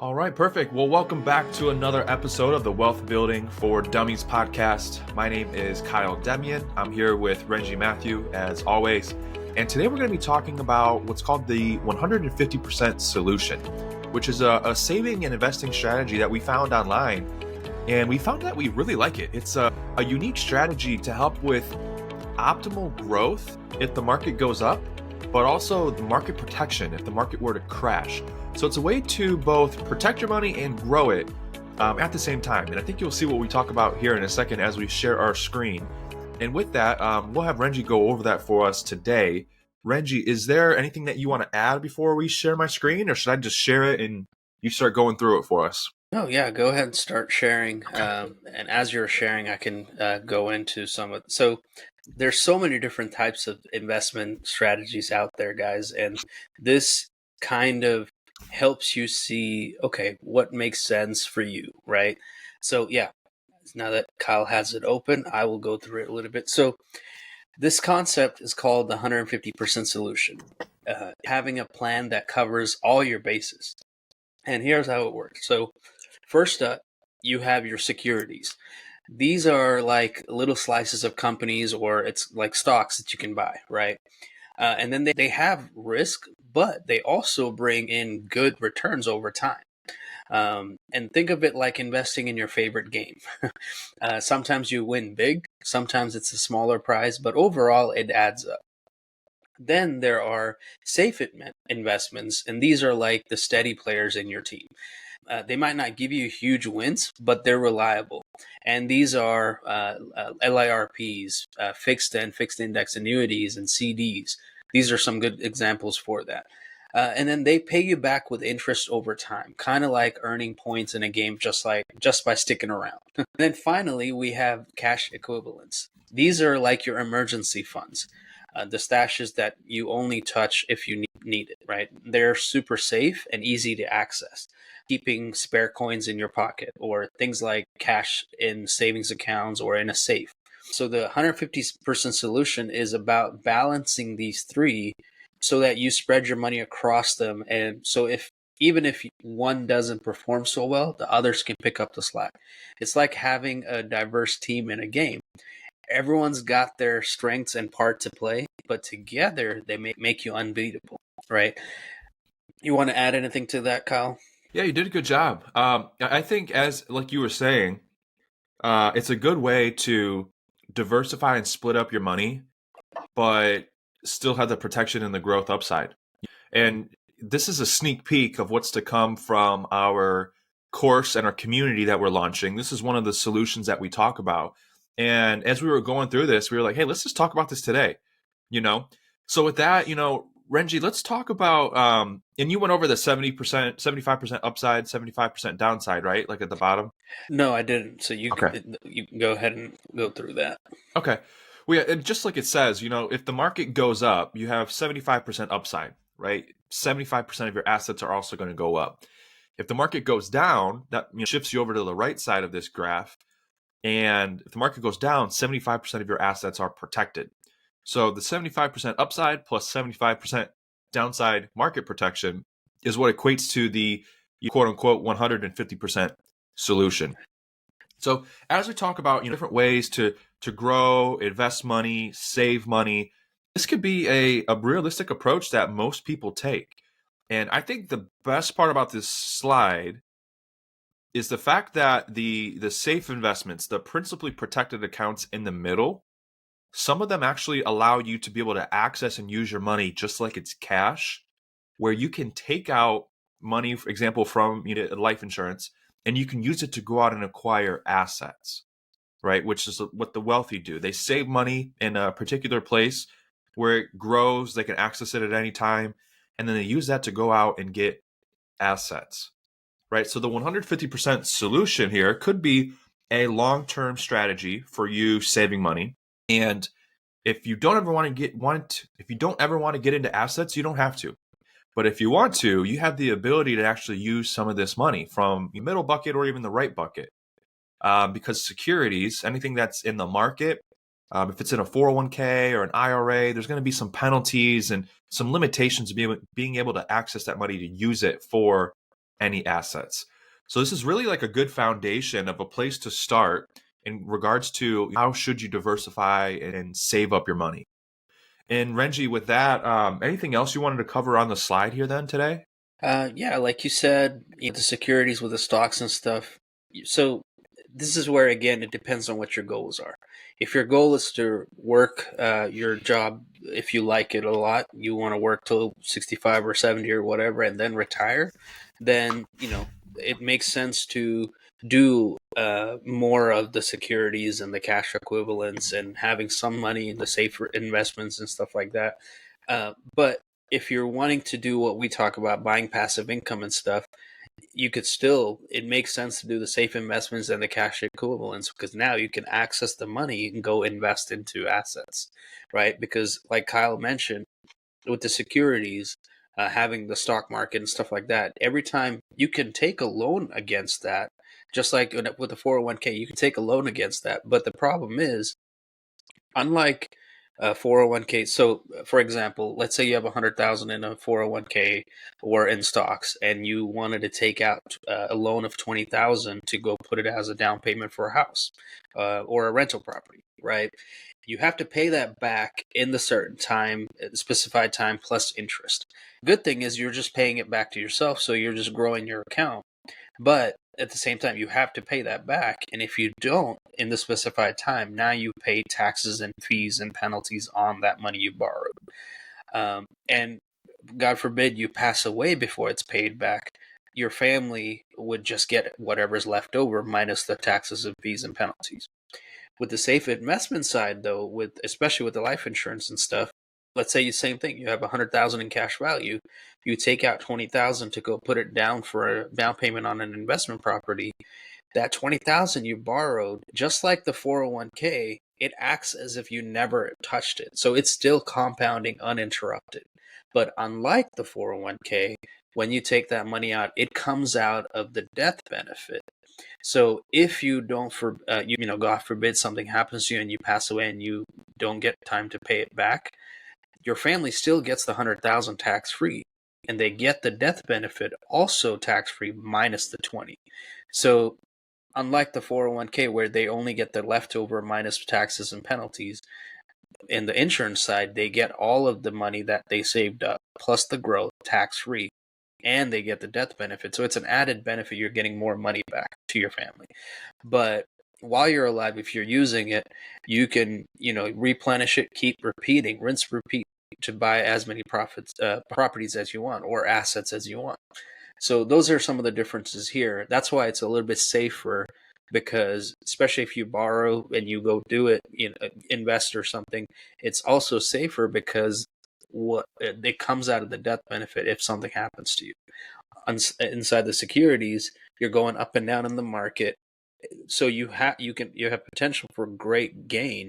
All right, perfect. Well, welcome back to another episode of the Wealth Building for Dummies podcast. My name is Kyle Demian. I'm here with Renji Matthew, as always. And today we're going to be talking about what's called the 150% solution, which is a saving and investing strategy that we found online. And we found that we really like it. It's a unique strategy to help with optimal growth if the market goes up, but also the market protection if the market were to crash. So it's a way to both protect your money and grow it at the same time. And I think you'll see what we talk about here in a second as we share our screen. And with that, we'll have Renji go over that for us today. Renji, is there anything that you want to add before we share my screen, or should I just share it and you start going through it for us? Oh yeah, go ahead and start sharing. And as you're sharing, I can go into some of. So there's so many different types of investment strategies out there, guys, and this kind of helps you see, okay, what makes sense for you, right? So yeah, now that Kyle has it open, I will go through it a little bit. So this concept is called the 150% solution, having a plan that covers all your bases. And here's how it works. So first up, you have your securities. These are like little slices of companies, or it's like stocks that you can buy, right? And then they have risk, but they also bring in good returns over time. And think of it like investing in your favorite game. Sometimes you win big, sometimes it's a smaller prize, but overall it adds up. Then there are safe investments, and these are like the steady players in your team. They might not give you huge wins, but they're reliable. And these are LIRPs, fixed and fixed index annuities, and CDs. These are some good examples for that. And then they pay you back with interest over time, kind of like earning points in a game, just by sticking around. Then finally, we have cash equivalents. These are like your emergency funds. The stashes that you only touch if you need it, right? They're super safe and easy to access, keeping spare coins in your pocket, or things like cash in savings accounts or in a safe. So the 150% solution is about balancing these three so that you spread your money across them. And so even if one doesn't perform so well, the others can pick up the slack. It's like having a diverse team in a game. Everyone's got their strengths and part to play, but together they make you unbeatable, right? You want to add anything to that, Kyle? Yeah, you did a good job. I think, as like you were saying, it's a good way to diversify and split up your money, but still have the protection and the growth upside. And this is a sneak peek of what's to come from our course and our community that we're launching. This is one of the solutions that we talk about. And as we were going through this, we were like, hey, let's just talk about this today. So with that, Renji, let's talk about, and you went over the 70%, 75% upside, 75% downside, right? Like at the bottom? No, I didn't. So you Okay. can go ahead and go through that. Okay. Well, yeah, and just like it says, if the market goes up, you have 75% upside, right? 75% of your assets are also going to go up. If the market goes down, that shifts you over to the right side of this graph. And if the market goes down, 75% of your assets are protected. So the 75% upside plus 75% downside market protection is what equates to the quote unquote 150% solution. So as we talk about different ways to grow, invest money, save money, this could be a realistic approach that most people take. And I think the best part about this slide is the fact that the safe investments, the principally protected accounts in the middle, some of them actually allow you to be able to access and use your money just like it's cash, where you can take out money, for example, from life insurance, and you can use it to go out and acquire assets, right? Which is what the wealthy do. They save money in a particular place where it grows, they can access it at any time, and then they use that to go out and get assets, right? So the 150% solution here could be a long-term strategy for you saving money. And if you don't ever want to get into assets, you don't have to. But if you want to, you have the ability to actually use some of this money from the middle bucket or even the right bucket. Because securities, anything that's in the market, if it's in a 401k or an IRA, there's going to be some penalties and some limitations of being able to access that money to use it for any assets. So this is really like a good foundation of a place to start in regards to how should you diversify and save up your money. And Renji, with that, anything else you wanted to cover on the slide here then today? Yeah, like you said, the securities with the stocks and stuff. So this is where, again, it depends on what your goals are. If your goal is to work your job, if you like it a lot, you want to work till 65 or 70 or whatever, and then retire, then, it makes sense to do more of the securities and the cash equivalents and having some money in the safer investments and stuff like that. But if you're wanting to do what we talk about, buying passive income and stuff, it makes sense to do the safe investments and the cash equivalents, because now you can access the money and go invest into assets, right? Because like Kyle mentioned, with the securities, having the stock market and stuff like that, every time you can take a loan against that, just like with the 401k, you can take a loan against that. But the problem is, unlike 401k, so for example, let's say you have 100,000 in a 401k or in stocks, and you wanted to take out a loan of 20,000 to go put it as a down payment for a house or a rental property, right? You have to pay that back in the certain time, specified time, plus interest. Good thing is you're just paying it back to yourself, so you're just growing your account. But at the same time, you have to pay that back. And if you don't in the specified time, now you pay taxes and fees and penalties on that money you borrowed. And God forbid you pass away before it's paid back, your family would just get whatever's left over minus the taxes and fees and penalties. With the safe investment side, though, especially with the life insurance and stuff, let's say the same thing. You have 100,000 in cash value. You take out 20,000 to go put it down for a down payment on an investment property. That 20,000 you borrowed, just like the 401k, it acts as if you never touched it. So it's still compounding uninterrupted. But unlike the 401k, when you take that money out, it comes out of the death benefit. So if you don't, God forbid something happens to you and you pass away and you don't get time to pay it back, your family still gets the 100,000 tax free, and they get the death benefit also tax free minus the 20. So unlike the 401k where they only get the leftover minus taxes and penalties, in the insurance side, they get all of the money that they saved up plus the growth tax free, and they get the death benefit. So it's an added benefit. You're getting more money back to your family. But while you're alive, if you're using it, you can, replenish it, keep repeating, rinse, repeat, to buy as many properties as you want or assets as you want. So those are some of the differences here. That's why it's a little bit safer, because especially if you borrow and you go do it, invest or something, it's also safer because what it comes out of the death benefit if something happens to you. Inside the securities, you're going up and down in the market, so you have potential for great gain,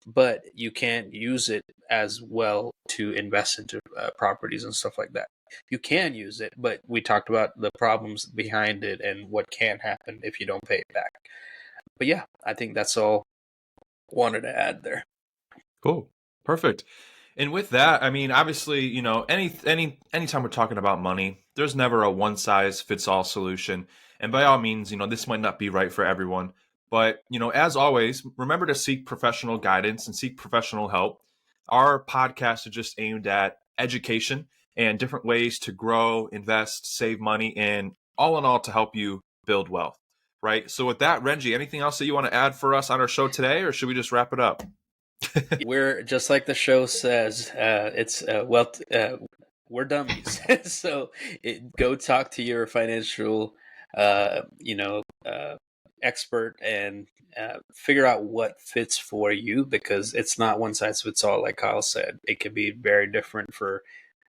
but you can't use it as well to invest into properties and stuff like that. You can use it, but we talked about the problems behind it and what can happen if you don't pay it back. But yeah, I think that's all I wanted to add there. Cool. Perfect. And with that, I mean, obviously, anytime we're talking about money, there's never a one size fits all solution. And by all means, this might not be right for everyone. But, as always, remember to seek professional guidance and seek professional help. Our podcast is just aimed at education and different ways to grow, invest, save money, and all in all to help you build wealth. Right. So with that, Renji, anything else that you want to add for us on our show today, or should we just wrap it up? We're just like the show says, we're dummies. So go talk to your financial, expert and figure out what fits for you, because it's not one size fits all. Like Kyle said, it could be very different for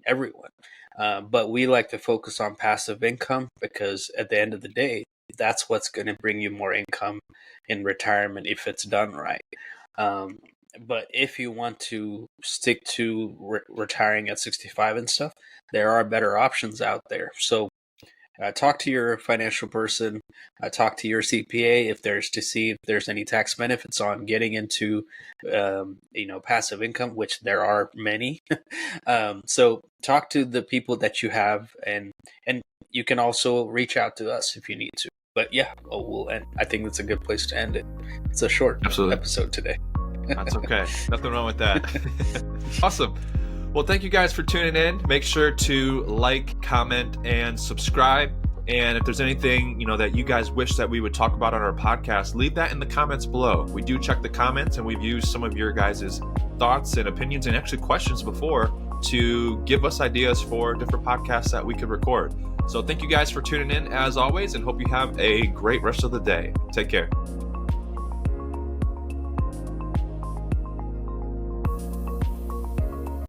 everyone. But we like to focus on passive income because at the end of the day, that's what's going to bring you more income in retirement if it's done right. But if you want to stick to retiring at 65 and stuff, there are better options out there. So talk to your financial person, talk to your CPA to see if there's any tax benefits on getting into, passive income, which there are many. So talk to the people that you have, and you can also reach out to us if you need to. But yeah, we'll end. I think that's a good place to end it. It's a short episode today. That's okay. Nothing wrong with that. Awesome. Well, thank you guys for tuning in. Make sure to like, comment, and subscribe. And if there's anything, that you guys wish that we would talk about on our podcast, leave that in the comments below. We do check the comments, and we've used some of your guys' thoughts and opinions and actually questions before to give us ideas for different podcasts that we could record. So thank you guys for tuning in as always, and hope you have a great rest of the day. Take care.